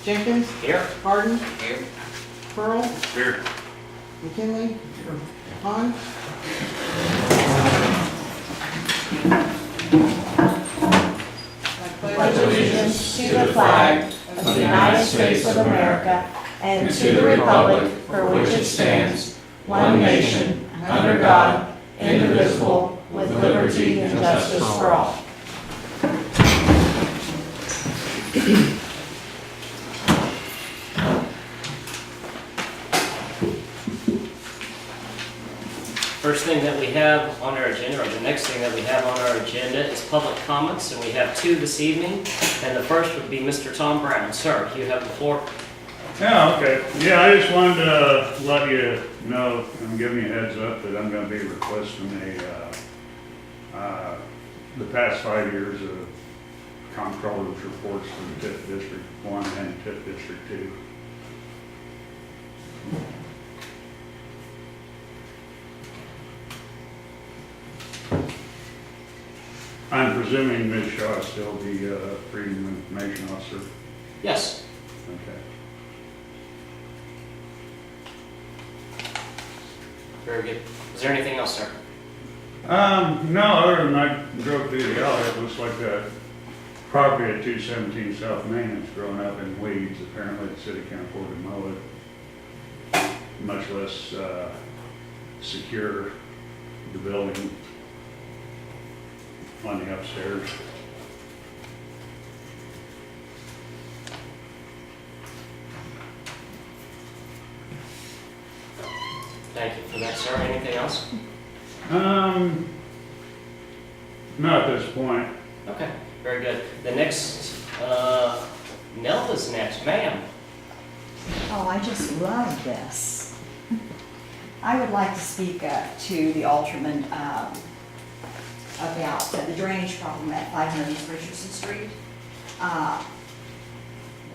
Jenkins, Here. Harden, Here. Pearl, Here. McKinley, Han. Pledge allegiance to the flag of the United States of America and to the republic for which it stands, one nation, under God, indivisible, with liberty and justice for all. First thing that we have on our agenda, or the next thing that we have on our agenda is public comments, and we have two this evening. And the first would be Mr. Tom Brown. Sir, you have the floor. Yeah, okay. Yeah, I just wanted to let you know and give you a heads up that I'm gonna be requesting the past 5 years of comptroller's reports for the TIF District 1 and TIF District 2. I'm presuming Ms. Shaw is still the Freedom of Information Officer. Yes. Okay. Very good. Is there anything else, sir? No, other than I drove through the alley, it looks like a property at 217 South Main is growing up in weeds. Apparently the city can't afford to mow it, much less secure the building on the upstairs. Thank you for that, sir. Anything else? Not at this point. Okay, very good. The next, Nelda's next. Ma'am. Oh, I just love this. I would like to speak to the alderman about the drainage problem at 500 East Richardson Street.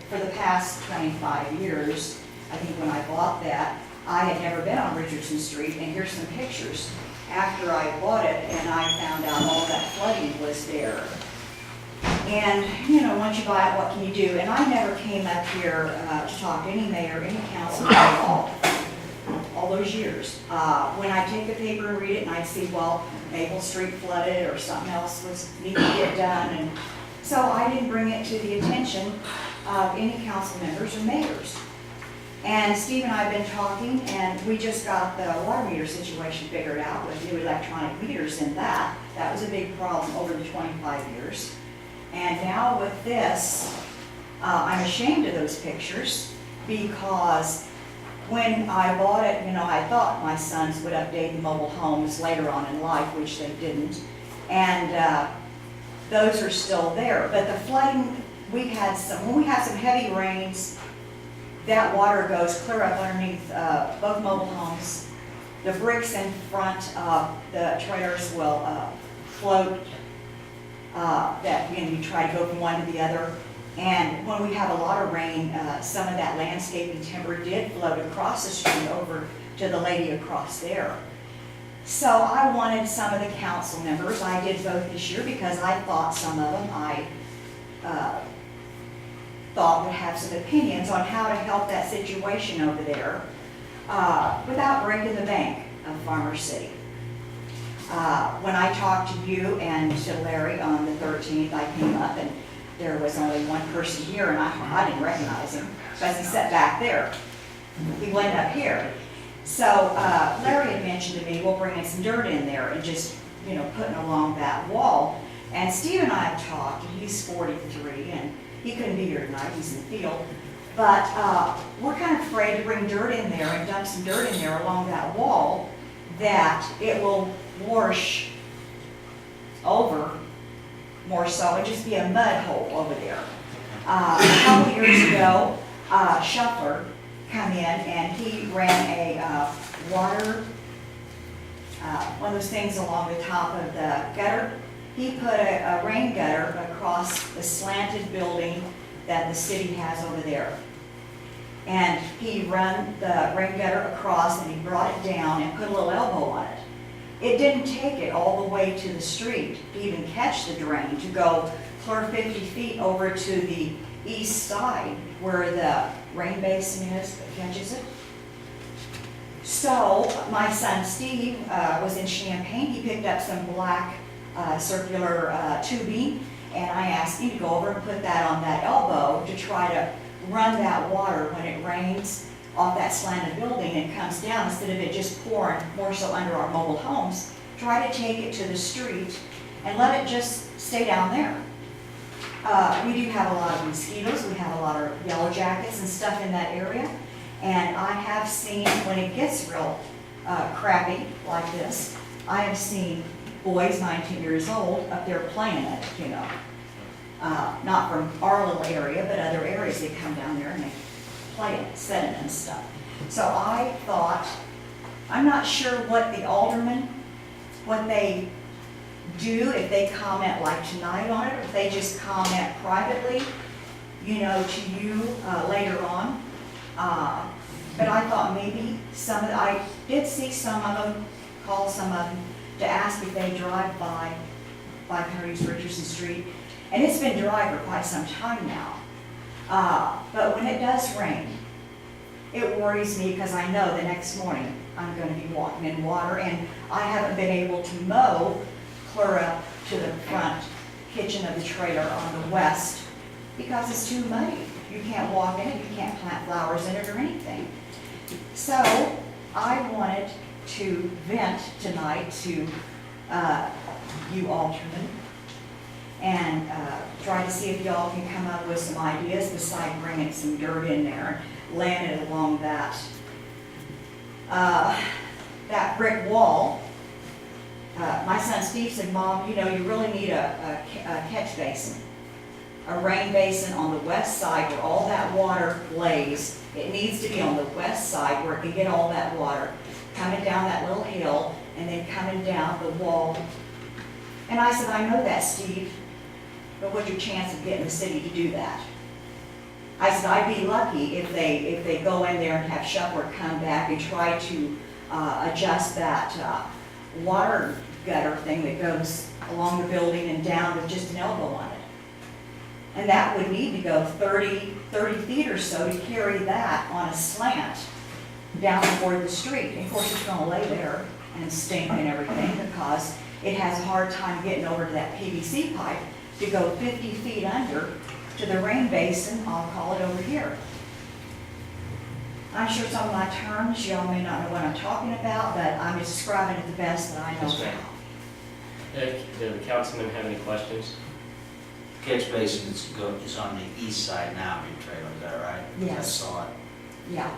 For the past 25 years, I think when I bought that, I had never been on Richardson Street, and here's some pictures after I bought it, and I found out all that flooding was there. And, you know, once you buy it, what can you do? And I never came up here to talk to any mayor, any councilman at all those years. When I take the paper and read it, and I'd see, well, Maple Street flooded, or something else was needed to get done, and so I didn't bring it to the attention of any council members or mayors. And Steve and I have been talking, and we just got the water meter situation figured out with new electronic meters in that. That was a big problem over the 25 years. And now with this, I'm ashamed of those pictures because when I bought it, you know, I thought my sons would update the mobile homes later on in life, which they didn't. And those are still there. But the flooding, when we have some heavy rains, that water goes clear up underneath both mobile homes. The bricks in front of the trailers will float. That, you know, you try to go from one to the other. And when we have a lot of rain, some of that landscaping timber did float across the street over to the lady across there. So I wanted some of the council members, I did vote this year because I thought some of them I thought would have some opinions on how to help that situation over there without breaking the bank of Farmer City. When I talked to you and to Larry on the 13th, I came up and there was only one person here, and I didn't recognize him because he sat back there. He went up here. So Larry had mentioned to me, we'll bring in some dirt in there and just, you know, putting along that wall. And Steve and I have talked, and he's 43, and he couldn't be here tonight, he's in the field. But we're kind of afraid to bring dirt in there and dump some dirt in there along that wall, that it will wash over more so and just be a mud hole over there. A couple years ago, Shuffler come in and he ran a water, one of those things along the top of the gutter. He put a rain gutter across the slanted building that the city has over there. And he run the rain gutter across and he brought it down and put a little elbow on it. It didn't take it all the way to the street to even catch the drain, to go clear 50 feet over to the east side where the rain basin is that catches it. So my son Steve was in Champaign. He picked up some black circular tubing, and I asked him to go over and put that on that elbow to try to run that water when it rains off that slanted building and comes down, instead of it just pouring more so under our mobile homes. Try to take it to the street and let it just stay down there. We do have a lot of mosquitoes. We have a lot of yellow jackets and stuff in that area. And I have seen, when it gets real crappy like this, I have seen boys 19 years old up there playing it, you know. Not from our little area, but other areas. They come down there and they play it, set it and stuff. So I thought, I'm not sure what the aldermen, what they do, if they comment like tonight on it, or if they just comment privately, you know, to you later on. But I thought maybe I did see some of them, call some of them to ask if they drive by 500 East Richardson Street. And it's been dry for quite some time now. But when it does rain, it worries me because I know the next morning I'm going to be walking in water, and I haven't been able to mow clear up to the front kitchen of the trailer on the west because it's too muddy. You can't walk in it, you can't plant flowers in it or anything. So I wanted to vent tonight to you aldermen and try to see if y'all can come up with some ideas besides bringing some dirt in there, laying it along that brick wall. My son Steve said, Mom, you know, you really need a catch basin, a rain basin on the west side where all that water lays. It needs to be on the west side where it can get all that water coming down that little hill and then coming down the wall. And I said, I know that, Steve, but what's your chance of getting the city to do that? I said, I'd be lucky if they go in there and have Shepard come back and try to adjust that water gutter thing that goes along the building and down with just an elbow on it. And that would need to go 30 feet or so to carry that on a slant down toward the street. And of course, it's going to lay there and stink and everything because it has a hard time getting over to that PVC pipe to go 50 feet under to the rain basin. I'll call it over here. I'm sure some of my terms, y'all may not know what I'm talking about, but I'm just describing it the best that I know Yes, ma'am. how. Do the councilman have any questions? Catch basin is on the east side now of your trailer, is that right? Yes. I saw it. Yeah.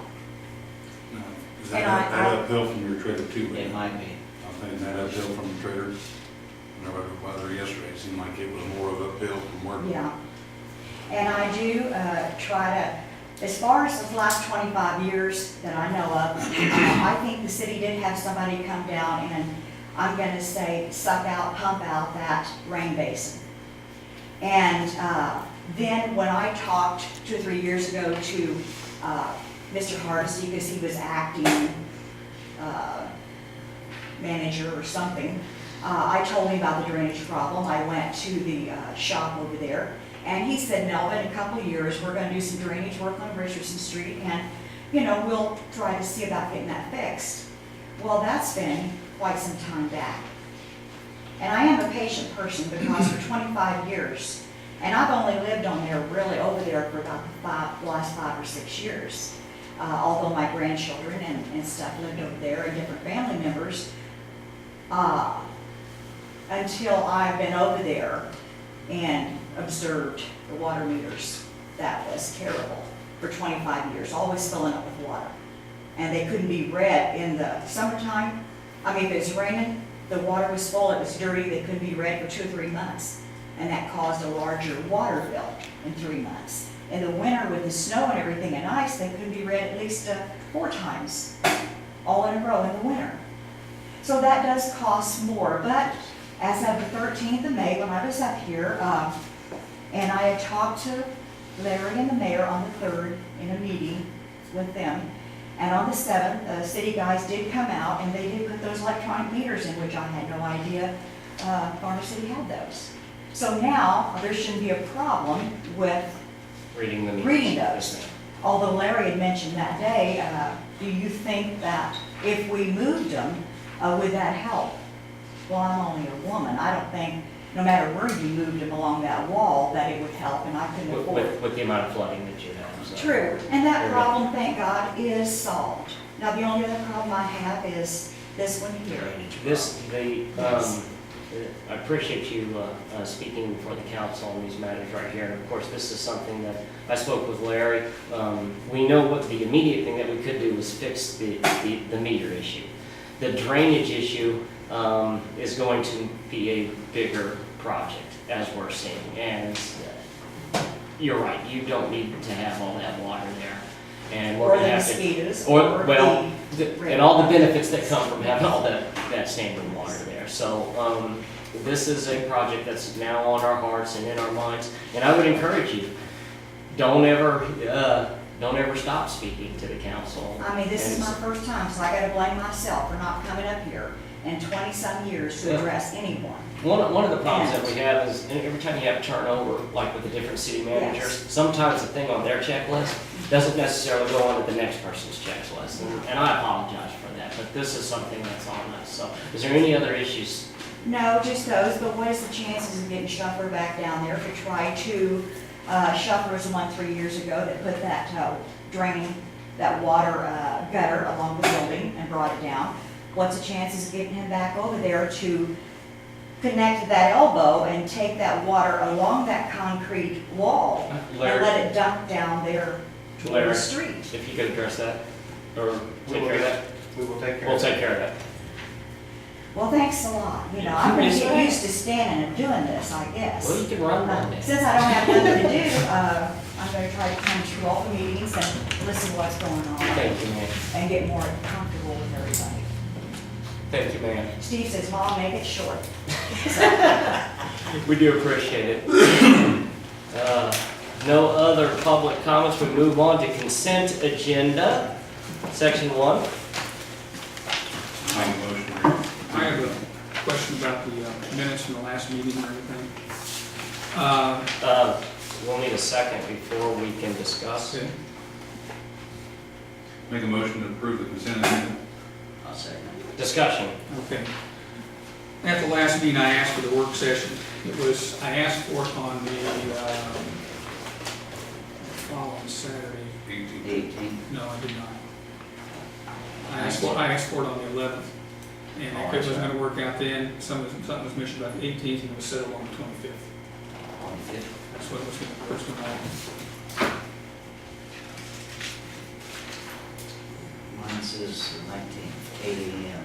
No. Is And that I- uphill from your trailer too? It might be. I'm thinking that uphill from the trailer. Whenever I drove by there yesterday, it seemed like it was more of uphill from where. Yeah. And I do try to, as far as the last 25 years that I know of, I think the city did have somebody come down and, I'm going to say, suck out, pump out that rain basin. And then when I talked 2 or 3 years ago to Mr. Hardesty, because he was acting manager or something, I told him about the drainage problem. I went to the shop over there, and he said, no, in a couple of years, we're going to do some drainage work on Richardson Street, and, you know, we'll try to see about getting that fixed. Well, that's been quite some time back. And I am a patient person because for 25 years, and I've only lived on there, really over there for about the last 5 or 6 years. Although my grandchildren and stuff lived over there and different family members, until I've been over there and observed the water meters. That was terrible for 25 years, always filling up with water. And they couldn't be read in the summertime. I mean, if it's raining, the water was full, it was dirty, they couldn't be read for 2 or 3 months. And that caused a larger water bill in 3 months. In the winter with the snow and everything and ice, they couldn't be read at least 4 times, all in a row in the winter. So that does cost more, but as of the 13th of May, when I was up here, and I had talked to Larry and the mayor on the 3rd in a meeting with them, and on the 7th, the city guys did come out and they did put those electronic meters in, which I had no idea Garner City had those. So now there shouldn't be a problem with Reading the meters. Reading Yes, those. ma'am. Although Larry had mentioned that day, do you think that if we moved them, would that help? Well, I'm only a woman. I don't think, no matter where you moved them along that wall, that it would help, and I couldn't afford it. With the amount of flooding that you have. So. True, and that Very problem, thank God, is solved. Now, the only other problem I have is this one here. I appreciate you speaking for the council on these matters right here. And of course, this is something that I spoke with Larry. We know what the immediate thing that we could do was fix the meter issue. The drainage issue is going to be a bigger project, as we're seeing. And you're right, you don't need to have all that water there. And we're Or going the to have to. mosquitoes. Well, the- and all the benefits that come from having all that standing water there. So, this is a project that's now on our hearts and in our minds, and I would encourage you, don't ever stop speaking to the council. I mean, this is my And first time, so I gotta blame myself for not coming up here in 20-some years to address anyone. One of the problems that we have is every time you have turnover, like with the different city managers, Yes. sometimes the thing on their checklist doesn't necessarily go on to the next person's checklist, and I apologize for that, but this is something that's on us. So, is there any other issues? No, just those, but what is the chances of getting Shuffler back down there to try to, Shuffler was the one 3 years ago that put that drain, that water gutter along the building and brought it down. What's the chances of getting him back over there to connect that elbow and take that water along that concrete wall and Larry, let it dump down there to Larry. the street? if you could address that, or take care of that, We will take care we'll of it. take care of that. Well, thanks a lot. You know, I'm gonna Yes, get ma'am. used to standing and doing this, I guess. Well, you can run one day. Since I don't have nothing to do, I'm gonna try to come to all the meetings and listen to what's going on Thank you, ma'am. and get more comfortable with everybody. Thank you, ma'am. Steve says, Mom, make it short. We do appreciate it. No other public comments. We move on to consent agenda, section 1. Make a motion to I have a question about the minutes from the last meeting or anything. We'll need a second before we can discuss. Okay. make a motion to approve the consent agenda. I'll second. Discussion. Okay. At the last meeting, I asked for the work session. I asked for it on the following Saturday. 18. No, I did not. I asked for it on the 11th. And Oh, it wasn't that's gonna work out then. Something was mentioned about the 18th and it was settled on the 25th. On the 5th. That's what it was gonna happen. Mine says the 19th, 8 a.m.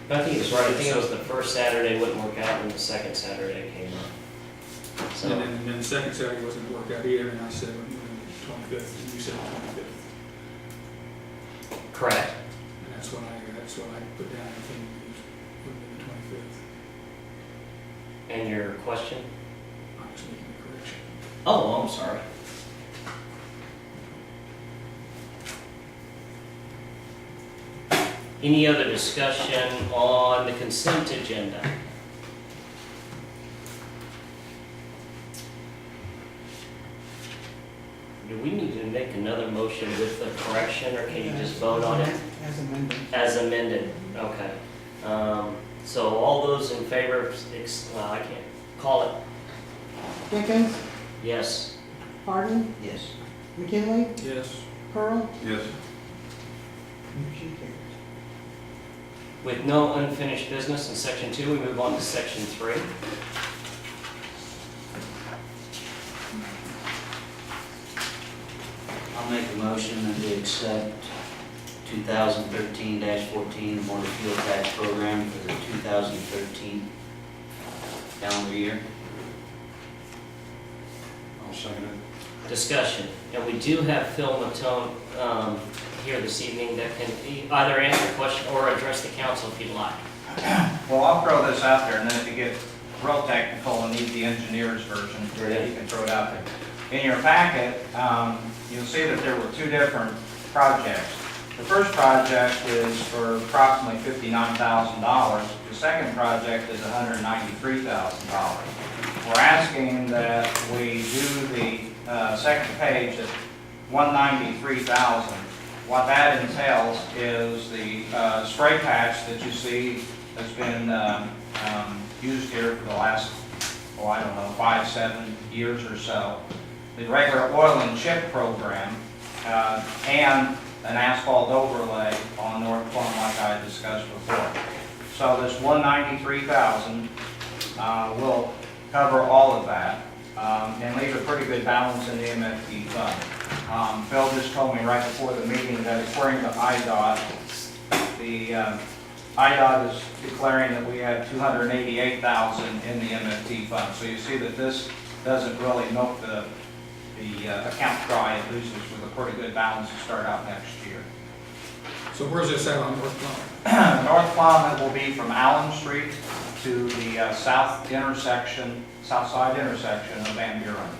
I think it's right. I think it was the first Saturday wouldn't work out and the second Saturday came up. So, And then the second Saturday wasn't gonna work out either, and I said, 25th, and you said 25th. correct. And that's what I put down, I think it would be the 25th. And your question? I'm just making a correction. Oh, I'm sorry. Any other discussion on the consent agenda? Do we need to make another motion with the correction, or can you just vote on it As amended. as amended? Okay. So all those in favor, well, I can't call it. Jenkins, Yes. Hardin, Yes. McKinley, Yes. Pearl. Yes. Motion carries. With no unfinished business in section 2, we move on to section 3. I'll make a motion to accept 2013-14 motor fuel tax program for the 2013 calendar year. I'll second it. Discussion, and we do have Phil Matone here this evening that can either answer a question or address the council if you'd like. Well, I'll throw this out there, and then if you get real technical and need the engineer's version, you can throw it out there. In your packet, you'll see that there were two different projects. The first project is for approximately $59,000. The second project is $193,000. We're asking that we do the second page at 193,000. What that entails is the spray patch that you see has been used here for the last, I don't know, 5-7 years or so. The regular oil and chip program, and an asphalt overlay on North Plum like I discussed before. So this 193,000 will cover all of that and leave a pretty good balance in the MFT fund. Phil just told me right before the meeting that according to IDOT, the IDOT is declaring that we have 288,000 in the MFT fund. So you see that this doesn't really milk the account dry. It leaves us with a pretty good balance to start out next year. So where's this at on North Plum? North Plum, it will be from Allen Street to the south side intersection of Van Buren.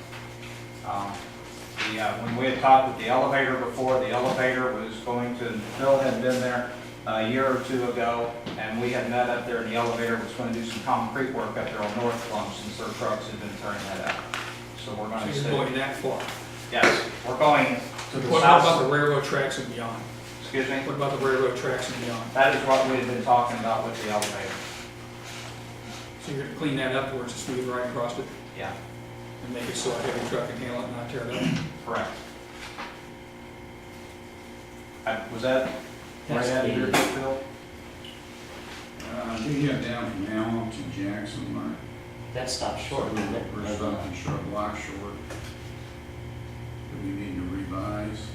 When we had talked with the elevator before, the elevator was going to, Bill had been there a year or two ago, and we had met up there, and the elevator was going to do some concrete work up there on North Plum since their trucks had been tearing that out. So we're going So to you're stay. going that far. Yes, we're going to the What about the south. railroad tracks and beyond? Excuse me? What about the railroad tracks and beyond? That is what we had been talking about with the elevator. So you're gonna clean that up where it's a smooth ride across it Yeah, and make it so a heavy truck can handle it and not tear it up? correct. Was that right That's out of your the- Phil? We got down from Allen to Jackson, Mark. That stopped short, didn't it? We're stopping short, block short. Do we need to revise?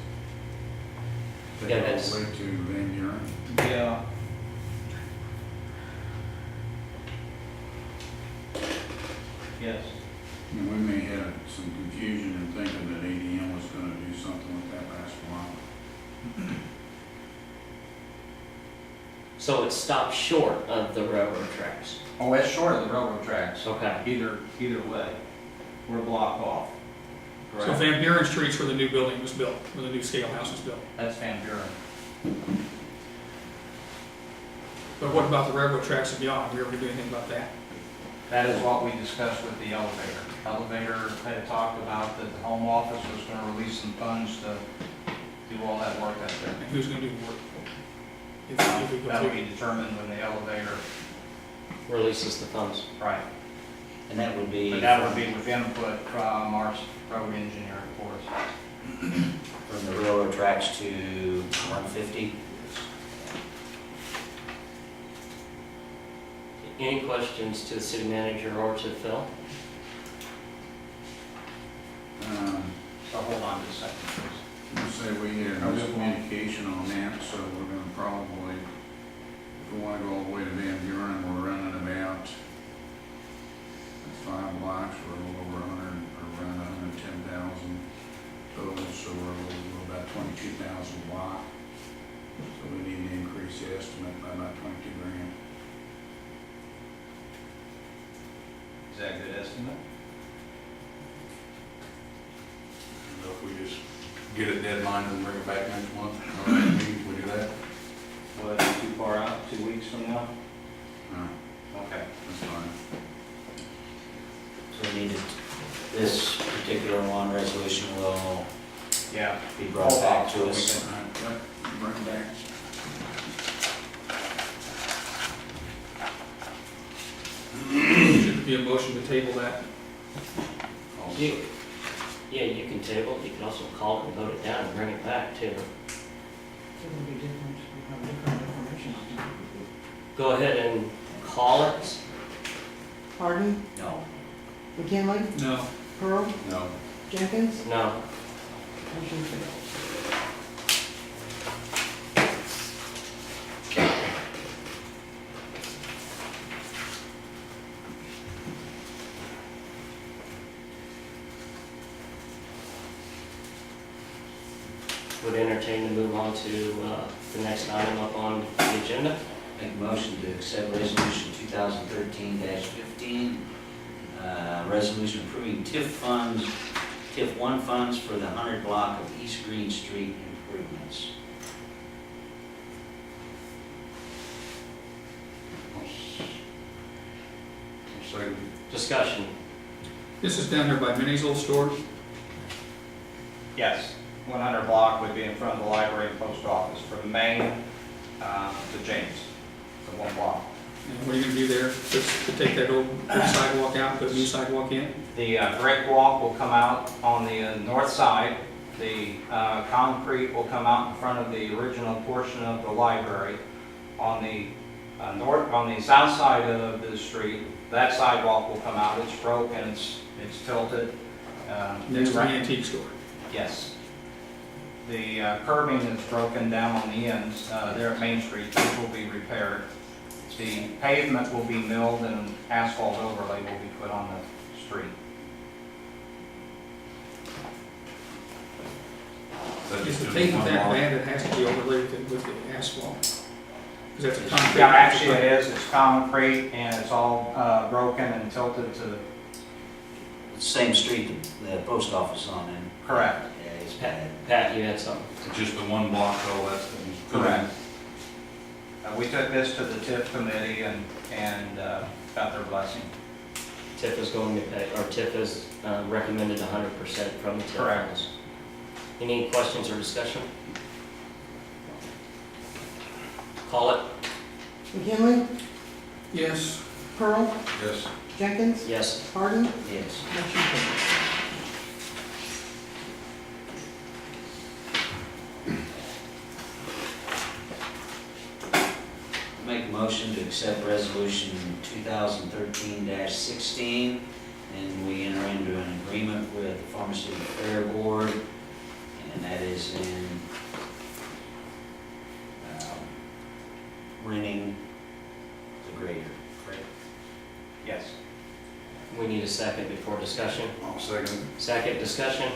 Yeah, Take all that's- the way to Van Buren. Yeah. Yes. And we may have some confusion in thinking that ADM was gonna do something with that last while. So it stopped short of the railroad tracks. Oh, it's short of the railroad tracks. Okay. Either way, we're blocked off. So Correct. Van Buren Street's where the new building was built, where the new scale house was built. That's Van Buren. But what about the railroad tracks and beyond? We ever do anything about that? That is what we discussed with the elevator. Elevator had talked about that the home office was gonna release some funds to do all that work out there. And who's gonna do the work? If we go That'll through. be determined when the elevator, Releases the funds. right. And that would be. But that would be with input from our road engineer, of course. From the railroad tracks to 150. Any questions to the city manager or to Phil? So hold on just a second, please. You say we had miscommunication on that, so we're gonna probably, if we wanna go all the way to Van Buren, we're running about 5 blocks, we're a little over 100, or around 110,000 total, so we're a little about 22,000 block. So we need to increase the estimate by about 22 grand. Is that a good estimate? So if we just get it deadline and bring it back next month, or next meeting, we do that? Will it be too far out, 2 weeks from now? No, Okay. that's fine. So we need to, this particular one resolution will Yeah. be brought back to us. All right, yep, bring it back. Should there be a motion to table that? You, yeah, you can table it. You can also call it and vote it down and bring it back too. It would be different, we have different information. Go ahead and call it. Hardin, No. McKinley, No. Pearl, No. Jenkins, No. motion failed. Would entertain to move on to the next item up on the agenda. Make a motion to accept resolution 2013-15, resolution approving TIF funds, TIF 1 funds for the 100 block of East Green Street improvements. Second. Discussion. This is down there by Minnie's old store. Yes, 100 block would be in front of the library and post office from Main to James, the 1 block. And what are you gonna do there, just to take that old sidewalk out, put a new sidewalk in? The brick walk will come out on the north side. The concrete will come out in front of the original portion of the library. On the on the south side of the street, that sidewalk will come out. It's broken, it's tilted. Next to the antique store. Yes. The curbing is broken down on the ends there at Main Street. These will be repaired. The pavement will be milled and asphalt overlay will be put on the street. Is the pavement that bad, it has to be overlaid with the asphalt? Because that's a concrete. Yeah, actually it is. It's concrete and it's all broken and tilted to the, Same street the post office on in. correct. Yeah, it's Pat, bad. Pat, you had something? Just the 1 block, though, that's. Correct. We took this to the TIF committee and got their blessing. TIF is going to pay, or TIF is recommended 100% from the TIF. Correct. funds. Any questions or discussion? Call it. McKinley, Yes. Pearl, Yes. Jenkins, Yes. Harden, Yes. motion carries. Make a motion to accept resolution 2013-16, and we enter into an agreement with the Pharmaceutical Fair Board, and that is in renting the grader, correct? Yes. We need a second before discussion. I'll second. Second, discussion.